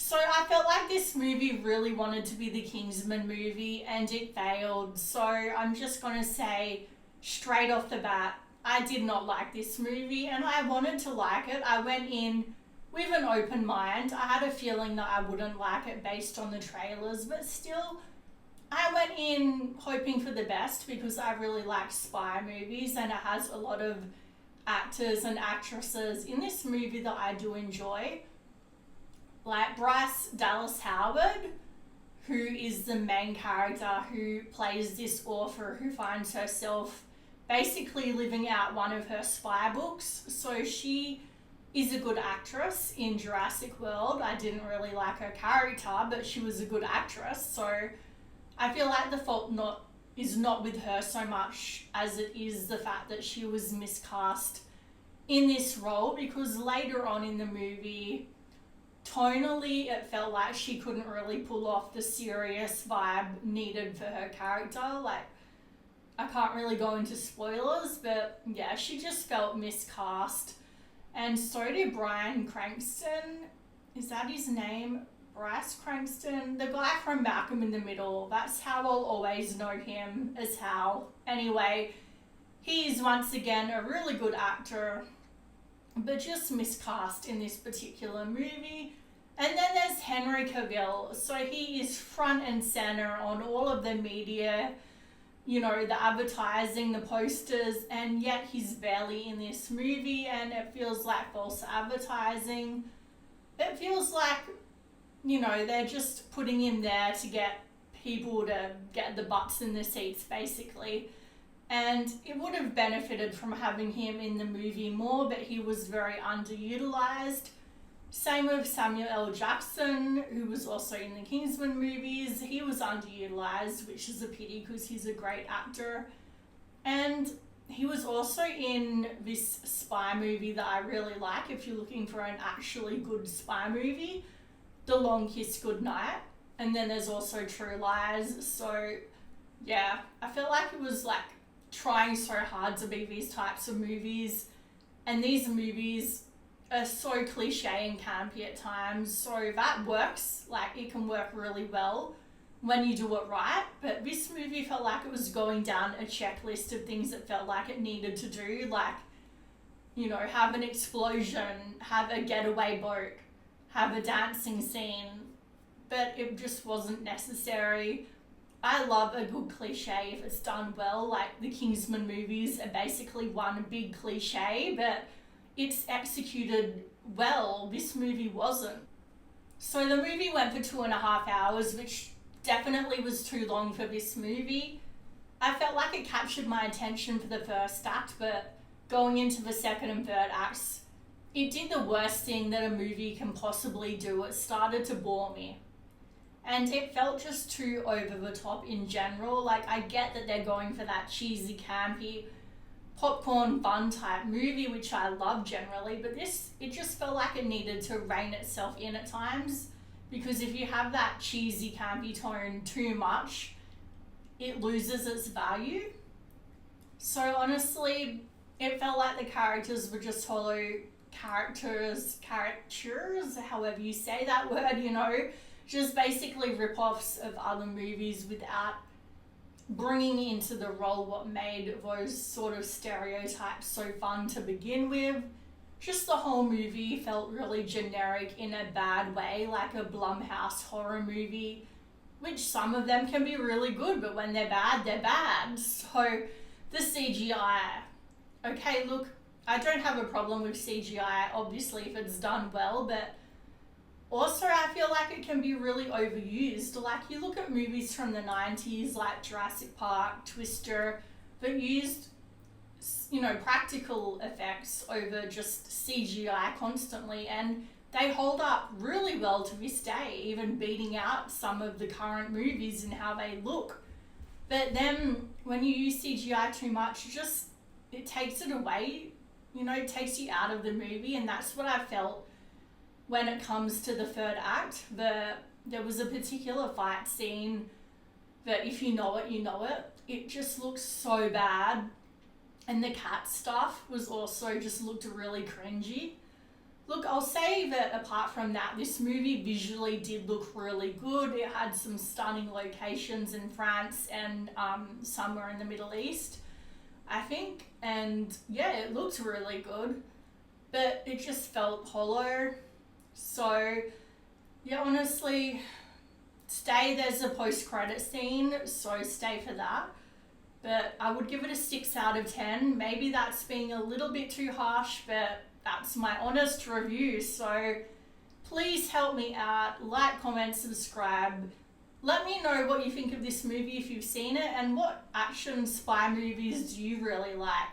So I felt like this movie really wanted to be the Kingsman movie and it failed. So I'm just going to say straight off the bat, I did not like this movie and I wanted to like it. I went in with an open mind. I had a feeling that I wouldn't like it based on the trailers, but still I went in hoping for the best because I really like spy movies and it has a lot of actors and actresses in this movie that I do enjoy. Like Bryce Dallas Howard, who is the main character who plays this author who finds herself basically living out one of her spy books. So she is a good actress in Jurassic World. I didn't really like her character, but she was a good actress. So I feel like the fault is not with her so much as it is the fact that she was miscast in this role, because later on in the movie, tonally, it felt like she couldn't really pull off the serious vibe needed for her character. Like, I can't really go into spoilers, but yeah, she just felt miscast. And so did Bryan Cranston. Is that his name? Bryce Cranston? The guy from Malcolm in the Middle. That's how I'll always know him, as Hal. Anyway, he is once again a really good actor, but just miscast in this particular movie. And then there's Henry Cavill. So he is front and center on all of the media, you know, the advertising, the posters, and yet he's barely in this movie and it feels like false advertising. It feels like, you know, they're just putting him there to get people to get the butts in the seats, basically. And it would have benefited from having him in the movie more, but he was very underutilized. Same with Samuel L. Jackson, who was also in the Kingsman movies. He was underutilized, which is a pity because he's a great actor. And he was also in this spy movie that I really like, if you're looking for an actually good spy movie, The Long Kiss Goodnight. And then there's also True Lies. So yeah, I felt like it was like trying so hard to be these types of movies, and these movies are so cliche and campy at times, so that works. Like, it can work really well when you do it right, but this movie felt like it was going down a checklist of things that felt like it needed to do, like, you know, have an explosion, have a getaway boat, have a dancing scene, but it just wasn't necessary. I love a good cliche if it's done well. Like, the Kingsman movies are basically one big cliche, but it's executed well. This movie wasn't. So the movie went for 2.5 hours, which definitely was too long for this movie. I felt like it captured my attention for the first act, but going into the second and third acts, it did the worst thing that a movie can possibly do. It started to bore me. And it felt just too over the top in general. Like, I get that they're going for that cheesy, campy, popcorn fun type movie, which I love generally, but it just felt like it needed to rein itself in at times, because if you have that cheesy, campy tone too much, it loses its value. So honestly, it felt like the characters were just hollow caricatures, however you say that word, you know, just basically rip-offs of other movies without bringing into the role what made those sort of stereotypes so fun to begin with. Just the whole movie felt really generic in a bad way, like a Blumhouse horror movie, which some of them can be really good, but when they're bad, they're bad. So the CGI. Okay, look, I don't have a problem with CGI, obviously, if it's done well, but also, I feel like it can be really overused. Like, you look at movies from the 90s, like Jurassic Park, Twister, that used, you know, practical effects over just CGI constantly, and they hold up really well to this day, even beating out some of the current movies in how they look. But then, when you use CGI too much, it takes it away, you know, it takes you out of the movie, and that's what I felt when it comes to the third act. There was a particular fight scene that, if you know it, you know it. It just looks so bad. And the cat stuff was also just looked really cringy. Look, I'll say that apart from that, this movie visually did look really good. It had some stunning locations in France and somewhere in the Middle East, I think. And yeah, it looked really good, but it just felt hollow. So yeah, honestly, there's a post-credit scene, so stay for that. But I would give it a 6 out of 10. Maybe that's being a little bit too harsh, but that's my honest review. So please help me out. Like, comment, subscribe. Let me know what you think of this movie if you've seen it, and what action spy movies do you really like.